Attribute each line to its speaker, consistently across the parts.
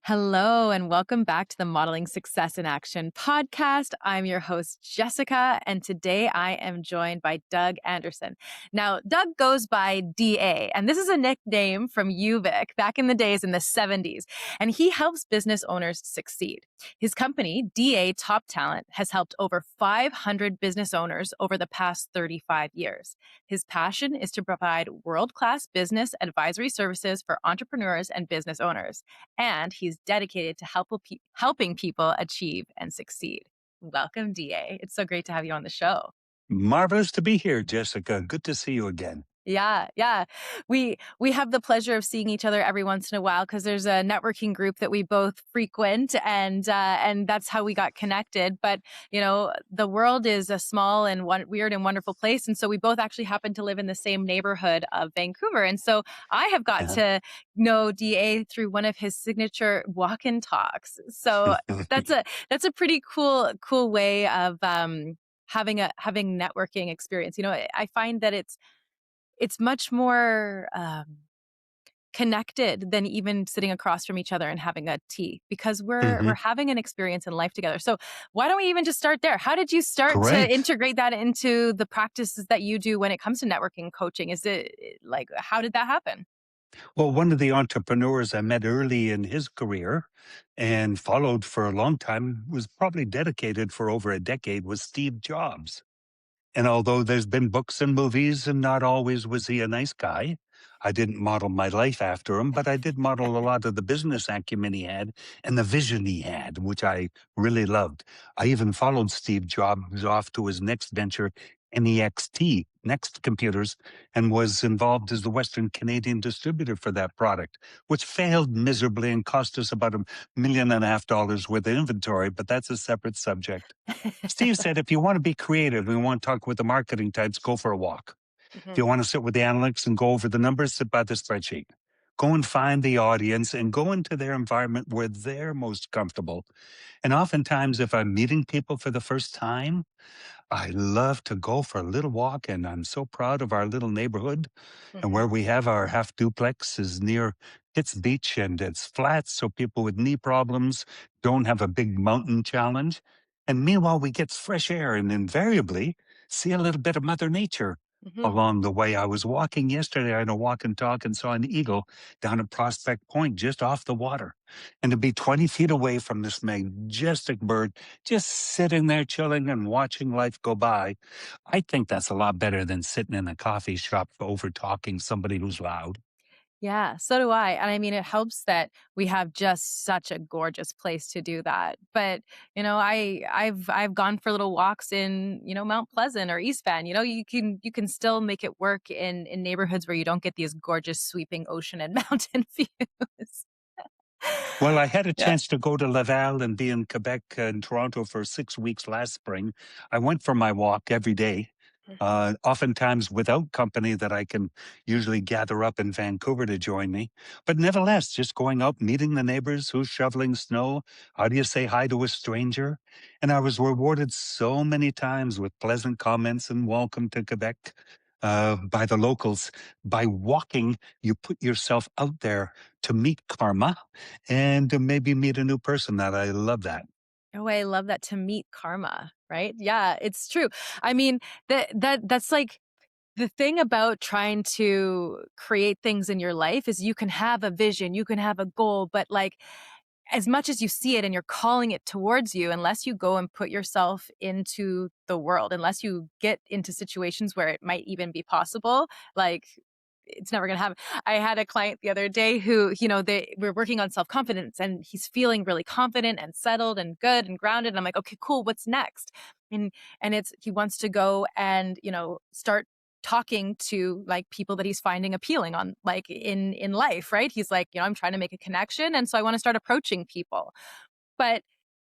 Speaker 1: Hello, and welcome back to the Modeling Success in Action podcast. I'm your host, Jessica, and today I am joined by Doug Anderson. Now, Doug goes by DA, and this is a nickname from UVic back in the days in the 70s, and he helps business owners succeed. His company, DA Top Talent, has helped over 500 business owners over the past 35 years. His passion is to provide world-class business advisory services for entrepreneurs and business owners, and he's dedicated to helping people achieve and succeed. Welcome, DA. It's so great to have you on the show.
Speaker 2: Marvelous to be here, Jessica. Good to see you again.
Speaker 1: Yeah. We have the pleasure of seeing each other every once in a while because there's a networking group that we both frequent, and that's how we got connected. But the world is a small and weird and wonderful place, and so we both actually happen to live in the same neighborhood of Vancouver. And so I have got
Speaker 2: Uh-huh.
Speaker 1: to know DA through one of his signature walk-in talks. So that's a pretty cool way of having networking experience. I find that it's much more connected than even sitting across from each other and having a tea, because we're
Speaker 2: Mhm.
Speaker 1: having an experience in life together. So why don't we even just start there? How did you start to
Speaker 2: Great.
Speaker 1: integrate that into the practices that you do when it comes to networking coaching? Is it like, how did that happen?
Speaker 2: Well, one of the entrepreneurs I met early in his career and followed for a long time, was probably dedicated for over a decade, was Steve Jobs. And although there's been books and movies, and not always was he a nice guy, I didn't model my life after him, but I did model a lot of the business acumen he had and the vision he had, which I really loved. I even followed Steve Jobs off to his next venture, NEXT, Next Computers, and was involved as the Western Canadian distributor for that product, which failed miserably and cost us about $1.5 million worth of inventory, but that's a separate subject. Steve said, if you want to be creative and want to talk with the marketing types, go for a walk. If
Speaker 1: Mhm.
Speaker 2: you want to sit with the analytics and go over the numbers, sit by the spreadsheet. Go and find the audience and go into their environment where they're most comfortable. And oftentimes, if I'm meeting people for the first time, I love to go for a little walk. And I'm so proud of our little neighborhood, and
Speaker 1: Mhm.
Speaker 2: where we have our half duplex is near Pitts Beach, and it's flat. So people with knee problems don't have a big mountain challenge. And meanwhile, we get fresh air and invariably see a little bit of Mother Nature
Speaker 1: Mhm.
Speaker 2: along the way. I was walking yesterday, I had a walk and talk, and saw an eagle down at Prospect Point just off the water. And to be 20 feet away from this majestic bird, just sitting there chilling and watching life go by, I think that's a lot better than sitting in a coffee shop over talking somebody who's loud.
Speaker 1: Yeah, so do I. And I mean, it helps that we have just such a gorgeous place to do that. But, I've gone for little walks in, Mount Pleasant or East Van. You can still make it work in neighborhoods where you don't get these gorgeous sweeping ocean and mountain views.
Speaker 2: Well, I had a
Speaker 1: Yeah.
Speaker 2: chance to go to Laval and be in Quebec and Toronto for 6 weeks last spring. I went for my walk every day,
Speaker 1: Mhm.
Speaker 2: oftentimes without company that I can usually gather up in Vancouver to join me. But nevertheless, just going out, meeting the neighbors, who's shoveling snow, how do you say hi to a stranger? And I was rewarded so many times with pleasant comments and welcome to Quebec by the locals. By walking, you put yourself out there to meet karma and to maybe meet a new person. That I love that.
Speaker 1: Oh, I love that, to meet karma, right? Yeah, it's true. I mean, that's like the thing about trying to create things in your life is you can have a vision, you can have a goal, but like as much as you see it and you're calling it towards you, unless you go and put yourself into the world, unless you get into situations where it might even be possible, like it's never going to happen. I had a client the other day who, they we're working on self-confidence, and he's feeling really confident and settled and good and grounded. And I'm like, okay, cool. What's next? And it's, he wants to go and, start talking to like people that he's finding appealing on, like in life, right? He's like, I'm trying to make a connection. And so I want to start approaching people. But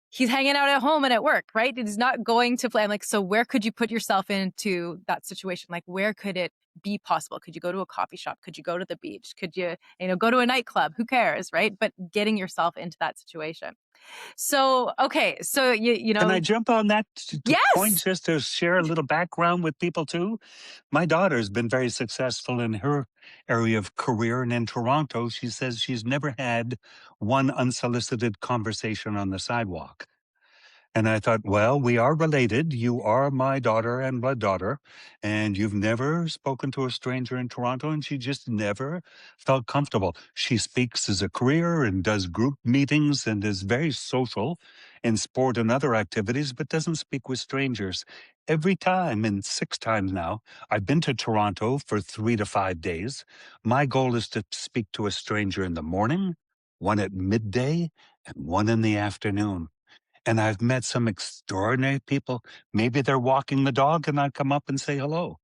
Speaker 1: he's hanging out at home and at work, right? He's not going to play. I'm like, so where could you put yourself into that situation? Like, where could it be possible? Could you go to a coffee shop? Could you go to the beach? Could you, go to a nightclub? Who cares, right? But getting yourself into that situation. So, okay, so you
Speaker 2: Can
Speaker 1: know
Speaker 2: I jump on that point
Speaker 1: yes!
Speaker 2: just to share a little background with people too? My daughter's been very successful in her area of career, and in Toronto, she says she's never had one unsolicited conversation on the sidewalk. And I thought, well, we are related. You are my daughter and blood daughter, and you've never spoken to a stranger in Toronto, and she just never felt comfortable. She speaks as a career and does group meetings and is very social in sport and other activities, but doesn't speak with strangers. Every time, and 6 times now, I've been to Toronto for 3 to 5 days. My goal is to speak to a stranger in the morning, one at midday, and one in the afternoon. And I've met some extraordinary people. Maybe they're walking the dog and I come up and say hello.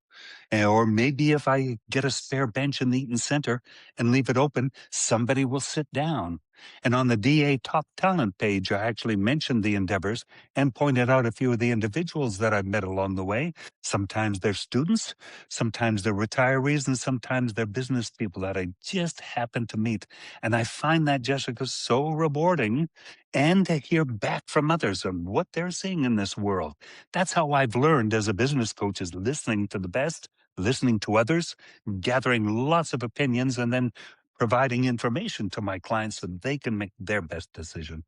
Speaker 2: Or maybe if I get a spare bench in the Eaton Center and leave it open, somebody will sit down. And on the DA Top Talent page, I actually mentioned the endeavors and pointed out a few of the individuals that I've met along the way. Sometimes they're students, sometimes they're retirees, and sometimes they're business people that I just happen to meet. And I find that, Jessica, so rewarding, and to hear back from others on what they're seeing in this world. That's how I've learned as a business coach, is listening to the best, listening to others, gathering lots of opinions, and then providing information to my clients so they can make their best decision.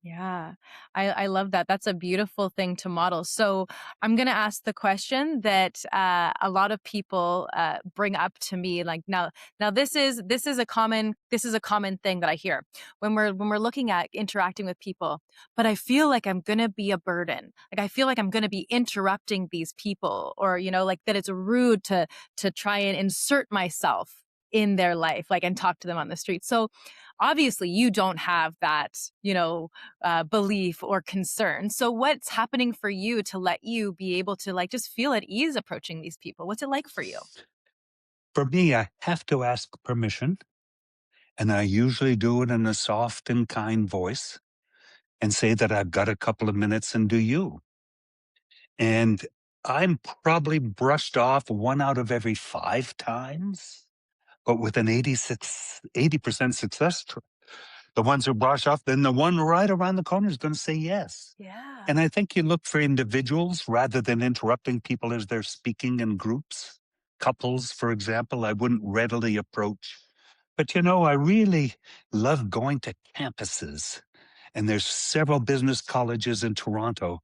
Speaker 1: Yeah, I love that. That's a beautiful thing to model. So I'm gonna ask the question that a lot of people bring up to me. Like now this is a common thing that I hear when we're looking at interacting with people. But I feel like I'm gonna be a burden. Like I feel like I'm gonna be interrupting these people, or like that it's rude to try and insert myself in their life, like and talk to them on the street. So obviously you don't have that, belief or concern. So what's happening for you to let you be able to like just feel at ease approaching these people? What's it like for you?
Speaker 2: For me, I have to ask permission, and I usually do it in a soft and kind voice and say that I've got a couple of minutes and do you. And I'm probably brushed off one out of every 5 times, but with an 80% success. The ones who brush off, then the one right around the corner is going to say yes.
Speaker 1: Yeah.
Speaker 2: And I think you look for individuals rather than interrupting people as they're speaking in groups. Couples, for example, I wouldn't readily approach. But I really love going to campuses. And there's several business colleges in Toronto.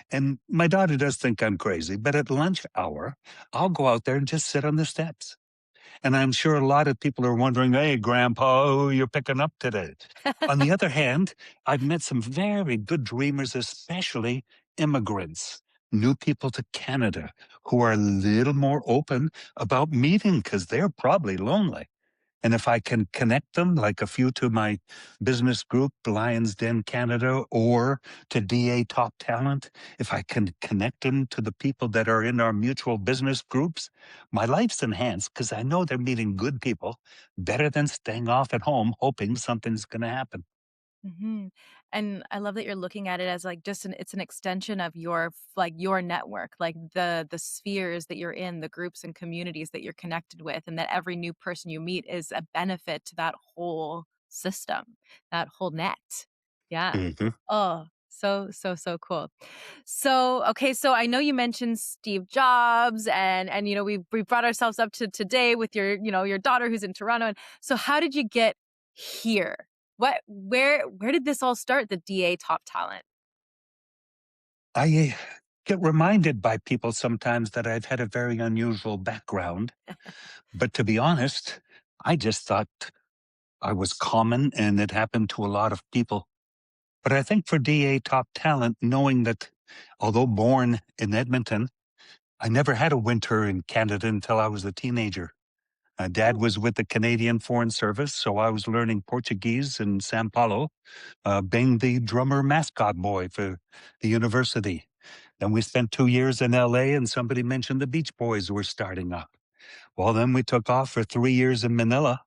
Speaker 2: And my daughter does think I'm crazy, but at lunch hour, I'll go out there and just sit on the steps. And I'm sure a lot of people are wondering, hey, Grandpa, who you're picking up today. On the other hand, I've met some very good dreamers, especially immigrants, new people to Canada who are a little more open about meeting because they're probably lonely. And if I can connect them, like a few to my business group, Lions Den Canada, or to DA Top Talent, if I can connect them to the people that are in our mutual business groups, my life's enhanced because I know they're meeting good people better than staying off at home hoping something's going to happen.
Speaker 1: Mhm. And I love that you're looking at it as like just it's an extension of your network, like the spheres that you're in, the groups and communities that you're connected with, and that every new person you meet is a benefit to that whole system, that whole net. Yeah.
Speaker 2: Hmm.
Speaker 1: Oh, so cool. So, okay, so I know you mentioned Steve Jobs, and we brought ourselves up to today with your daughter who's in Toronto. And so how did you get here? Where did this all start, the DA Top Talent?
Speaker 2: I get reminded by people sometimes that I've had a very unusual background. But to be honest, I just thought I was common and it happened to a lot of people. But I think for DA Top Talent, knowing that although born in Edmonton, I never had a winter in Canada until I was a teenager. Dad
Speaker 1: Oh.
Speaker 2: was with the Canadian Foreign Service, so I was learning Portuguese in Sao Paulo, being the drummer mascot boy for the university. Then we spent 2 years in LA, and somebody mentioned the Beach Boys were starting up. Well, then we took off for 3 years in Manila,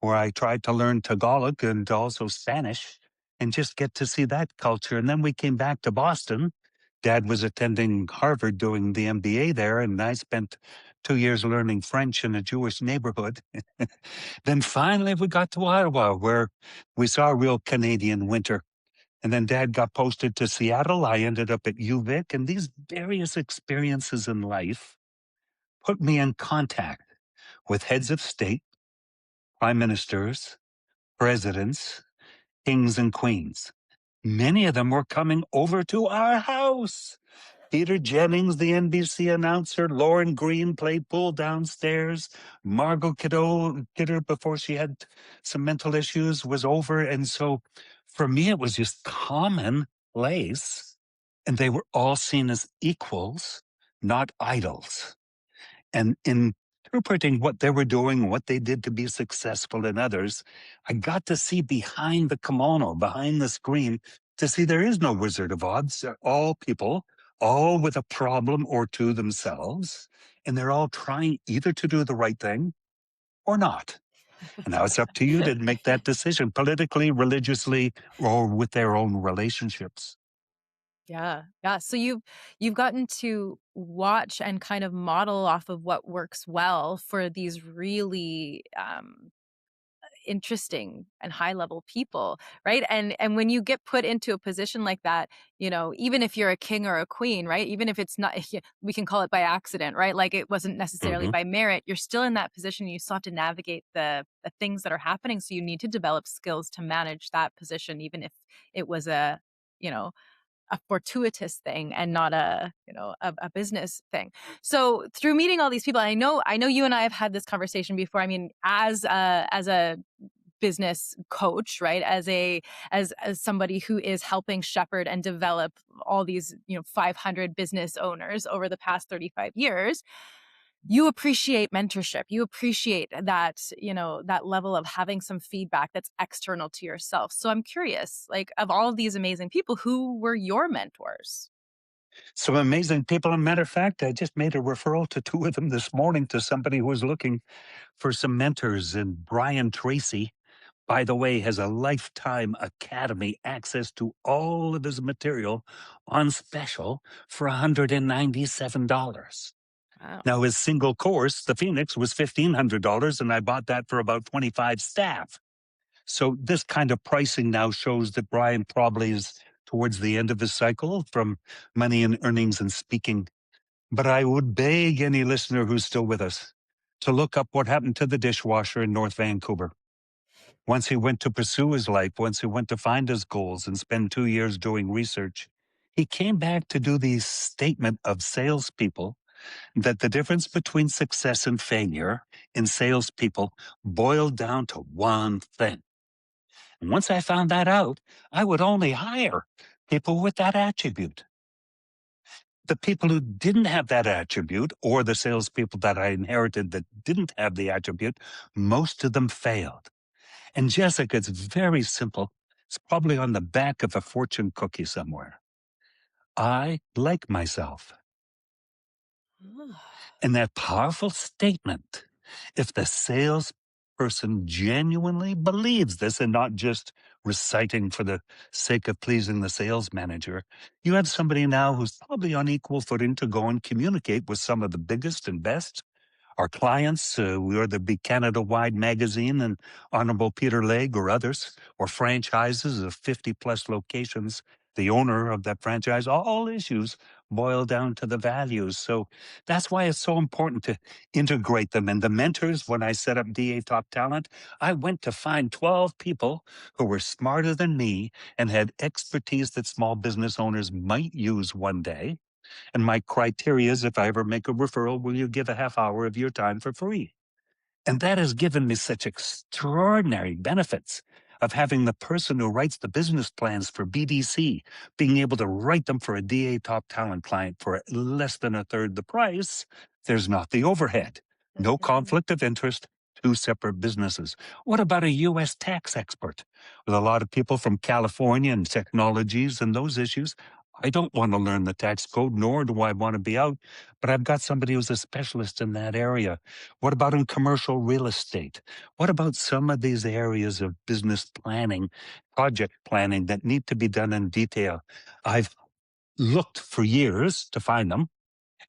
Speaker 2: where I tried to learn Tagalog and also Spanish and just get to see that culture. And then we came back to Boston. Dad was attending Harvard doing the MBA there, and I spent 2 years learning French in a Jewish neighborhood. Then finally we got to Ottawa, where we saw a real Canadian winter. And then dad got posted to Seattle. I ended up at UVic. And these various experiences in life put me in contact with heads of state, prime ministers, presidents, kings, and queens. Many of them were coming over to our house. Peter Jennings, the NBC announcer, Lauren Green played pool downstairs. Margot Kidder, before she had some mental issues, was over. And so for me, it was just commonplace. And they were all seen as equals, not idols. And in interpreting what they were doing, what they did to be successful in others, I got to see behind the kimono, behind the screen, to see there is no Wizard of Oz. They're all people, all with a problem or two themselves, and they're all trying either to do the right thing or not. And now it's up to you to make that decision politically, religiously, or with their own relationships.
Speaker 1: Yeah. Yeah. So you've gotten to watch and kind of model off of what works well for these really interesting and high level people, right? And when you get put into a position like that, even if you're a king or a queen, right? Even if it's not, we can call it by accident, right? Like it wasn't necessarily
Speaker 2: Mhm.
Speaker 1: by merit. You're still in that position. You still have to navigate the things that are happening. So you need to develop skills to manage that position, even if it was you know a fortuitous thing and not a business thing. So through meeting all these people, I know you and I have had this conversation before. I mean, as a business coach, right? As somebody who is helping shepherd and develop all these 500 business owners over the past 35 years, you appreciate mentorship. You appreciate that level of having some feedback that's external to yourself. So I'm curious, like, of all of these amazing people, who were your mentors?
Speaker 2: Some amazing people. As a matter of fact, I just made a referral to two of them this morning to somebody who was looking for some mentors. And Brian Tracy, by the way, has a lifetime academy access to all of his material on special for $197.
Speaker 1: Wow.
Speaker 2: Now, his single course, the Phoenix, was $1,500, and I bought that for about 25 staff. So this kind of pricing now shows that Brian probably is towards the end of his cycle from money and earnings and speaking. But I would beg any listener who's still with us to look up what happened to the dishwasher in North Vancouver. Once he went to pursue his life, once he went to find his goals and spend 2 years doing research, he came back to do the statement of salespeople that the difference between success and failure in salespeople boiled down to one thing. And once I found that out, I would only hire people with that attribute. The people who didn't have that attribute, or the salespeople that I inherited that didn't have the attribute, most of them failed. And Jessica, it's very simple. It's probably on the back of a fortune cookie somewhere. I like myself. And that powerful statement, if the salesperson genuinely believes this and not just reciting for the sake of pleasing the sales manager, you have somebody now who's probably on equal footing to go and communicate with some of the biggest and best our clients, whether it be Canada Wide Magazine and Honorable Peter Legge or others, or franchises of 50 plus locations, the owner of that franchise, all issues boil down to the values. So that's why it's so important to integrate them. And the mentors, when I set up DA Top Talent, I went to find 12 people who were smarter than me and had expertise that small business owners might use one day. And my criteria is if I ever make a referral, will you give a half hour of your time for free? And that has given me such extraordinary benefits of having the person who writes the business plans for BDC, being able to write them for a DA top talent client for less than a third the price. There's not the overhead, no
Speaker 1: Mhm.
Speaker 2: conflict of interest, two separate businesses. What about a US tax expert? With a lot of people from California and technologies and those issues, I don't want to learn the tax code, nor do I want to be out, but I've got somebody who's a specialist in that area. What about in commercial real estate? What about some of these areas of business planning, project planning that need to be done in detail? I've looked for years to find them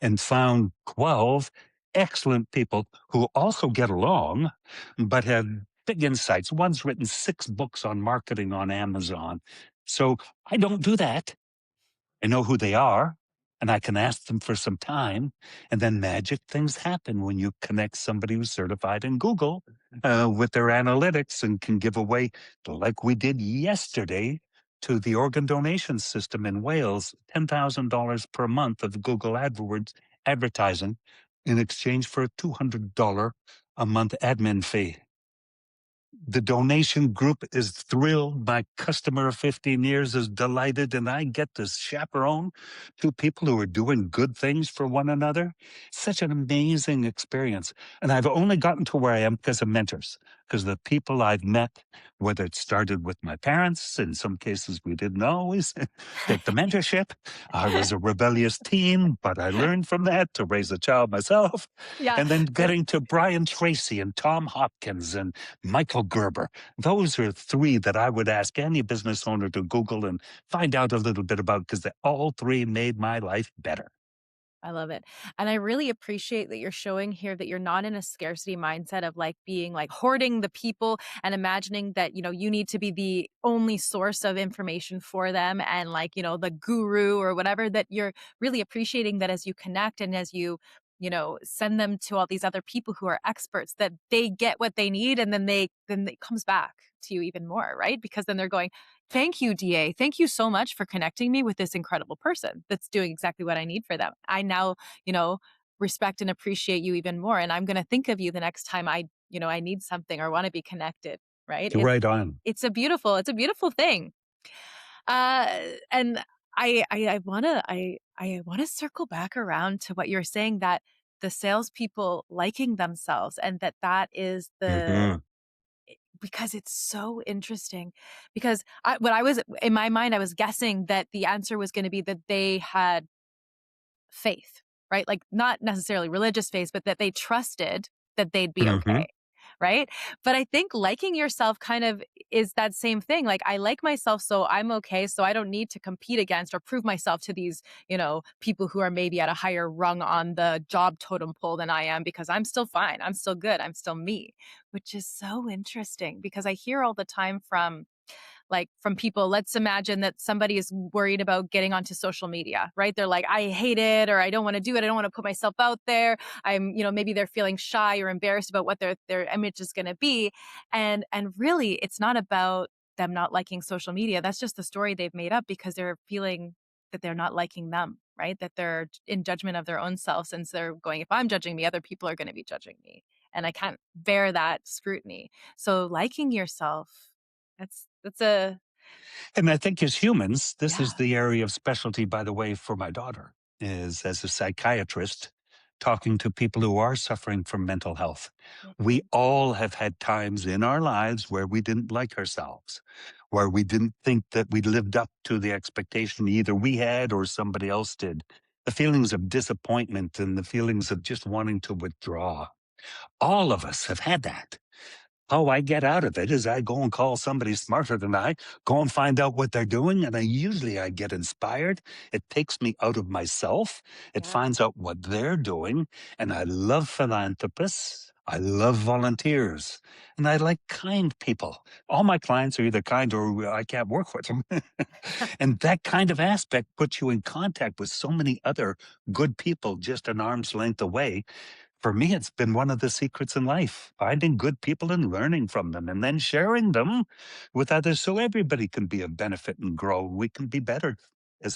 Speaker 2: and found 12 excellent people who also get along, but have big insights. One's written 6 books on marketing on Amazon. So I don't do that. I know who they are, and I can ask them for some time, and then magic things happen when you connect somebody who's certified in Google with their analytics and can give away, like we did yesterday, to the organ donation system in Wales, $10,000 per month of Google AdWords advertising in exchange for a $200 a month admin fee. The donation group is thrilled. My customer of 15 years is delighted, and I get to chaperone two people who are doing good things for one another. Such an amazing experience. And I've only gotten to where I am because of mentors, because the people I've met, whether it started with my parents, in some cases we didn't always take the mentorship. I was a rebellious teen, but I learned from that to raise a child myself.
Speaker 1: Yeah.
Speaker 2: And then
Speaker 1: Yeah.
Speaker 2: getting to Brian Tracy and Tom Hopkins and Michael Gerber. Those are three that I would ask any business owner to Google and find out a little bit about because they all three made my life better.
Speaker 1: I love it. And I really appreciate that you're showing here that you're not in a scarcity mindset of like being like hoarding the people and imagining that, you need to be the only source of information for them and like, the guru or whatever, that you're really appreciating that as you connect and as you send them to all these other people who are experts, that they get what they need and then it comes back to you even more, right? Because then they're going, thank you, DA. Thank you so much for connecting me with this incredible person that's doing exactly what I need for them. I now, you know, respect and appreciate you even more. And I'm going to think of you the next time I need something or want to be connected. Right.
Speaker 2: You're right on.
Speaker 1: It's a beautiful thing. And I want to circle back around to what you're saying, that the salespeople liking themselves, and that is
Speaker 2: Hmm.
Speaker 1: because it's so interesting. Because what I was in my mind, I was guessing that the answer was going to be that they had faith, right? Like not necessarily religious faith, but that they trusted that they'd be
Speaker 2: Hmm.
Speaker 1: okay. Right. But I think liking yourself kind of is that same thing. Like I like myself, so I'm okay. So I don't need to compete against or prove myself to these, people who are maybe at a higher rung on the job totem pole than I am, because I'm still fine. I'm still good. I'm still me, which is so interesting because I hear all the time from people. Let's imagine that somebody is worried about getting onto social media, right? They're like, I hate it, or I don't want to do it. I don't want to put myself out there. Maybe they're feeling shy or embarrassed about what their image is going to be. And really it's not about them not liking social media. That's just the story they've made up because they're feeling that they're not liking them, right? That they're in judgment of their own selves. And so they're going, if I'm judging me, other people are going to be judging me. And I can't bear that scrutiny. So liking yourself, that's a
Speaker 2: And I think as humans, this is
Speaker 1: yeah.
Speaker 2: the area of specialty, by the way, for my daughter, is as a psychiatrist, talking to people who are suffering from mental health. We
Speaker 1: Mhm.
Speaker 2: all have had times in our lives where we didn't like ourselves, where we didn't think that we lived up to the expectation either we had or somebody else did. The feelings of disappointment and the feelings of just wanting to withdraw. All of us have had that. How I get out of it is I go and call somebody smarter than I, go and find out what they're doing, and I get inspired. It takes me out of myself. It
Speaker 1: Yeah.
Speaker 2: finds out what they're doing, and I love philanthropists. I love volunteers, and I like kind people. All my clients are either kind or I can't work with them. And that kind of aspect puts you in contact with so many other good people just an arm's length away. For me, it's been one of the secrets in life, finding good people and learning from them and then sharing them with others so everybody can be of benefit and grow. We can be better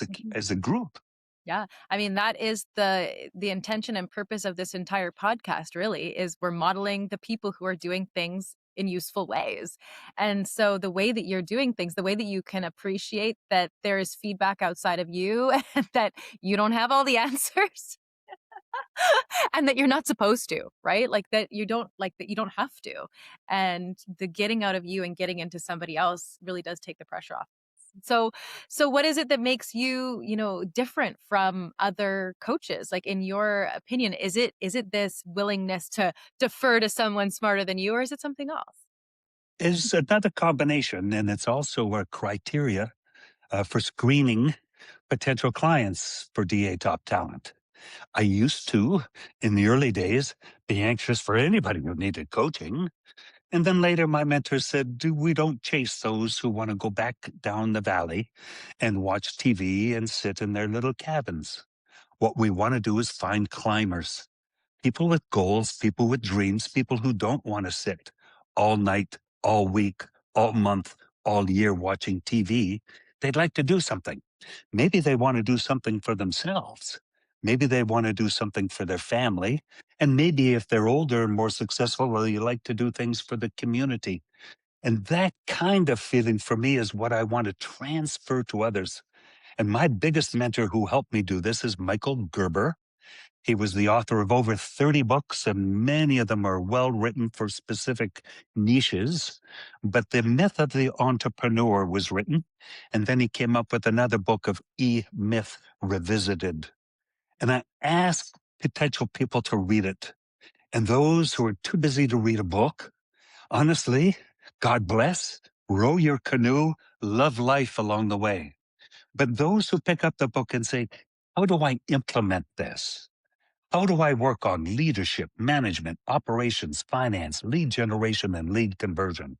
Speaker 1: Mhm.
Speaker 2: as a group.
Speaker 1: Yeah. I mean, that is the intention and purpose of this entire podcast, really, is we're modeling the people who are doing things in useful ways. And so the way that you're doing things, the way that you can appreciate that there is feedback outside of you and that you don't have all the answers and that you're not supposed to, right? Like that you don't have to. And the getting out of you and getting into somebody else really does take the pressure off. So so what is it that makes you, different from other coaches? Like in your opinion, is it this willingness to defer to someone smarter than you, or is it something else?
Speaker 2: Is another combination, and it's also a criteria for screening potential clients for DA top talent. I used to, in the early days, be anxious for anybody who needed coaching. And then later, my mentor said, we don't chase those who want to go back down the valley and watch TV and sit in their little cabins. What we want to do is find climbers, people with goals, people with dreams, people who don't want to sit all night, all week, all month, all year watching TV. They'd like to do something. Maybe they want to do something for themselves. Maybe they want to do something for their family. And maybe if they're older and more successful, well, you like to do things for the community. And that kind of feeling for me is what I want to transfer to others. And my biggest mentor who helped me do this is Michael Gerber. He was the author of over 30 books, and many of them are well written for specific niches. But The Myth of the Entrepreneur was written, and then he came up with another book of E Myth Revisited. And I asked potential people to read it. And those who are too busy to read a book, honestly, God bless, row your canoe, love life along the way. But those who pick up the book and say, how do I implement this? How do I work on leadership, management, operations, finance, lead generation, and lead conversion?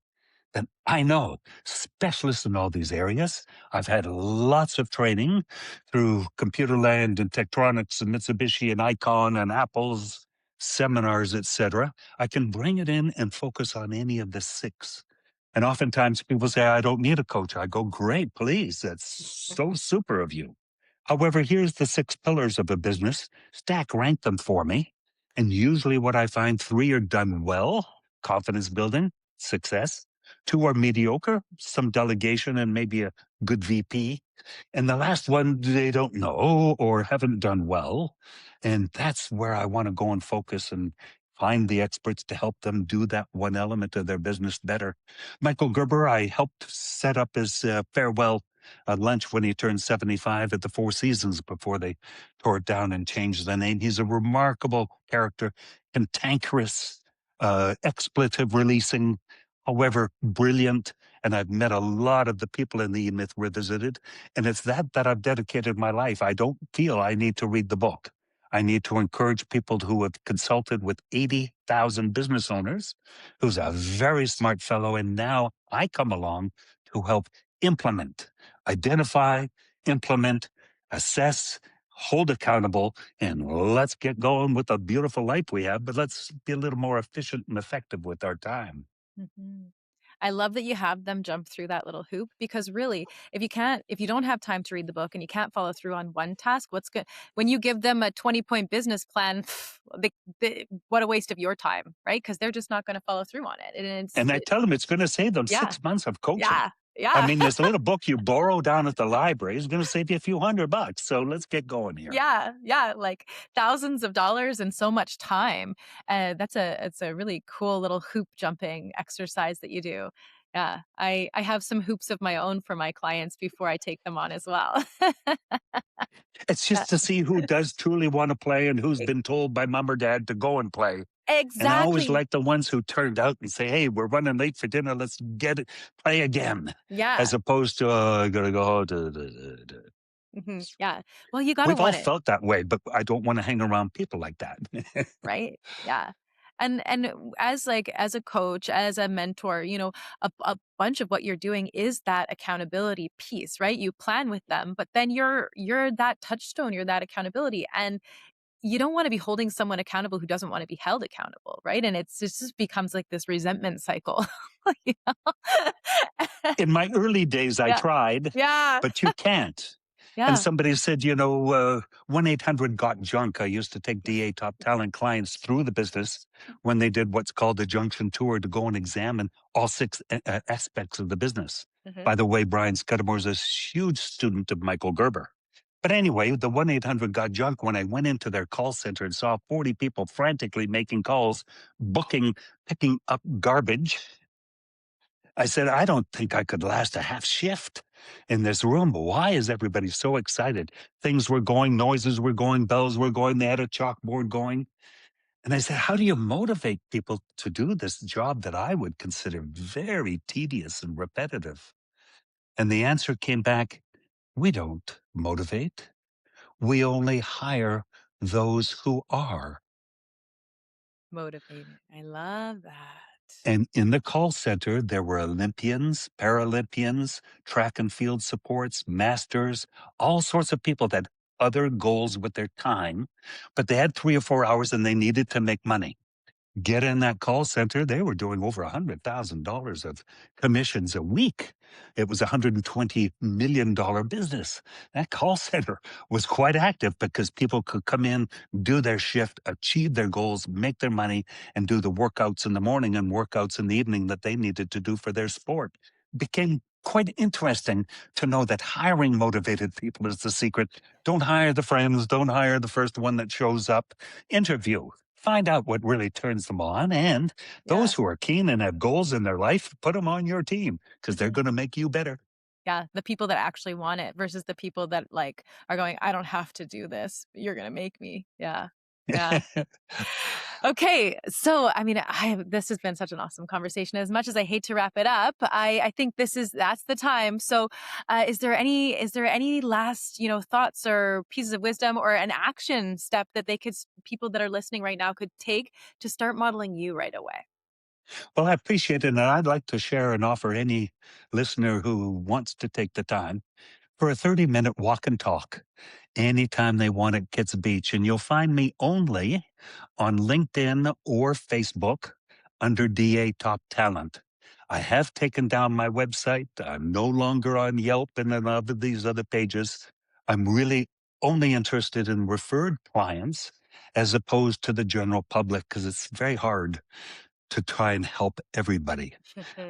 Speaker 2: Then I know specialists in all these areas. I've had lots of training through Computerland and Tektronix and Mitsubishi and Icon and Apple's seminars, etc. I can bring it in and focus on any of the six. And oftentimes people say, I don't need a coach. I go, great, please. That's so super of you. However, here's the six pillars of a business. Stack rank them for me. And usually what I find, three are done well, confidence building, success. Two are mediocre, some delegation and maybe a good VP. And the last one, they don't know or haven't done well. And that's where I want to go and focus and find the experts to help them do that one element of their business better. Michael Gerber, I helped set up his farewell lunch when he turned 75 at the Four Seasons before they tore it down and changed the name. He's a remarkable character, cantankerous, expletive releasing, however brilliant. And I've met a lot of the people in the E-Myth Revisited. And it's that I've dedicated my life. I don't feel I need to read the book. I need to encourage people who have consulted with 80,000 business owners, who's a very smart fellow. And now I come along to help implement, identify, implement, assess, hold accountable, and let's get going with the beautiful life we have. But let's be a little more efficient and effective with our time.
Speaker 1: Mhm. I love that you have them jump through that little hoop because really, if you don't have time to read the book and you can't follow through on one task, what's good when you give them a 20-point business plan, what a waste of your time, right? Because they're just not going to follow through on it. And
Speaker 2: And I tell them it's going to save them
Speaker 1: yeah,
Speaker 2: 6 months of coaching.
Speaker 1: yeah,
Speaker 2: I
Speaker 1: yeah.
Speaker 2: mean, this little book you borrow down at the library is going to save you a few $100. So let's get going here.
Speaker 1: Yeah, yeah, like thousands of dollars and so much time. It's a really cool little hoop jumping exercise that you do. Yeah, I have some hoops of my own for my clients before I take them on as well.
Speaker 2: It's
Speaker 1: Yeah,
Speaker 2: just to see who does truly want to play and who's been told by mom or dad to go and play. And I always
Speaker 1: exactly.
Speaker 2: like the ones who turned out and say, hey, we're running late for dinner. Let's get it, play again.
Speaker 1: Yeah,
Speaker 2: As opposed to, I got to go. Duh, duh, duh, duh."
Speaker 1: mhm, yeah. Well, you gotta
Speaker 2: We've all
Speaker 1: want it.
Speaker 2: felt that way, but I don't want to hang around people like that.
Speaker 1: Right? Yeah. And as like as a coach, as a mentor, a bunch of what you're doing is that accountability piece, right? You plan with them, but then you're that touchstone, you're that accountability. And you don't want to be holding someone accountable who doesn't want to be held accountable, right? And it just becomes like this resentment cycle. you know?
Speaker 2: In my early days, I
Speaker 1: Yeah.
Speaker 2: tried,
Speaker 1: Yeah.
Speaker 2: but you can't. And
Speaker 1: Yeah.
Speaker 2: somebody said, 1-800 got junk. I used to take DA top talent clients through the business when they did what's called the junction tour to go and examine all six aspects of the business.
Speaker 1: Mhm.
Speaker 2: By the way, Brian Scudamore is a huge student of Michael Gerber. But anyway, the 1-800 got junk when I went into their call center and saw 40 people frantically making calls, booking, picking up garbage. I said, I don't think I could last a half shift in this room. Why is everybody so excited? Things were going, noises were going, bells were going, they had a chalkboard going. And I said, how do you motivate people to do this job that I would consider very tedious and repetitive? And the answer came back, we don't motivate. We only hire those who are.
Speaker 1: Motivated. I love that.
Speaker 2: And in the call center, there were Olympians, Paralympians, track and field supports, masters, all sorts of people that other goals with their time, but they had 3 or 4 hours and they needed to make money. Get in that call center, they were doing over $100,000 of commissions a week. It was a $120 million business. That call center was quite active because people could come in, do their shift, achieve their goals, make their money, and do the workouts in the morning and workouts in the evening that they needed to do for their sport. Became quite interesting to know that hiring motivated people is the secret. Don't hire the friends, don't hire the first one that shows up. Interview. Find out what really turns them on. And those
Speaker 1: Yeah.
Speaker 2: who are keen and have goals in their life, put them on your team because they're
Speaker 1: Mhm.
Speaker 2: going to make you better.
Speaker 1: Yeah, the people that actually want it versus the people that, like, are going, "I don't have to do this, but you're gonna make me." Yeah. Yeah. Okay, so, I mean, this has been such an awesome conversation. As much as I hate to wrap it up, I think that's the time. So, is there any last, thoughts or pieces of wisdom or an action step that people that are listening right now could take to start modeling you right away?
Speaker 2: Well, I appreciate it. And I'd like to share and offer any listener who wants to take the time for a 30-minute walk and talk anytime they want at Kids Beach. And you'll find me only on LinkedIn or Facebook under DA Top Talent. I have taken down my website. I'm no longer on Yelp and then of these other pages. I'm really only interested in referred clients as opposed to the general public because it's very hard to try and help everybody.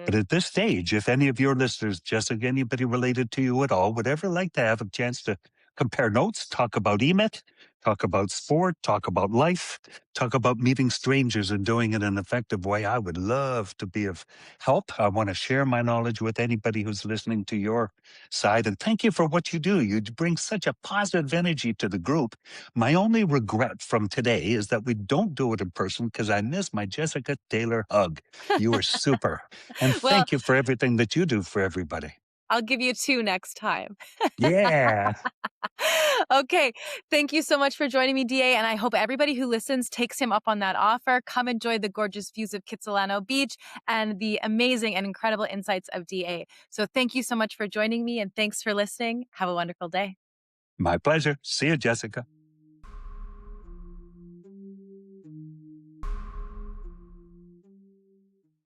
Speaker 2: But at this stage, if any of your listeners, Jessica, anybody related to you at all, would ever like to have a chance to compare notes, talk about EMIT, talk about sport, talk about life, talk about meeting strangers and doing it in an effective way, I would love to be of help. I want to share my knowledge with anybody who's listening to your side. And thank you for what you do. You bring such a positive energy to the group. My only regret from today is that we don't do it in person because I miss my Jessica Taylor hug. You are super. And
Speaker 1: Well,
Speaker 2: thank you for everything that you do for everybody.
Speaker 1: I'll give you 2 next time.
Speaker 2: Yeah.
Speaker 1: Okay. Thank you so much for joining me, DA. And I hope everybody who listens takes him up on that offer. Come enjoy the gorgeous views of Kitsilano Beach and the amazing and incredible insights of DA. So thank you so much for joining me and thanks for listening. Have a wonderful day.
Speaker 2: My pleasure. See you, Jessica.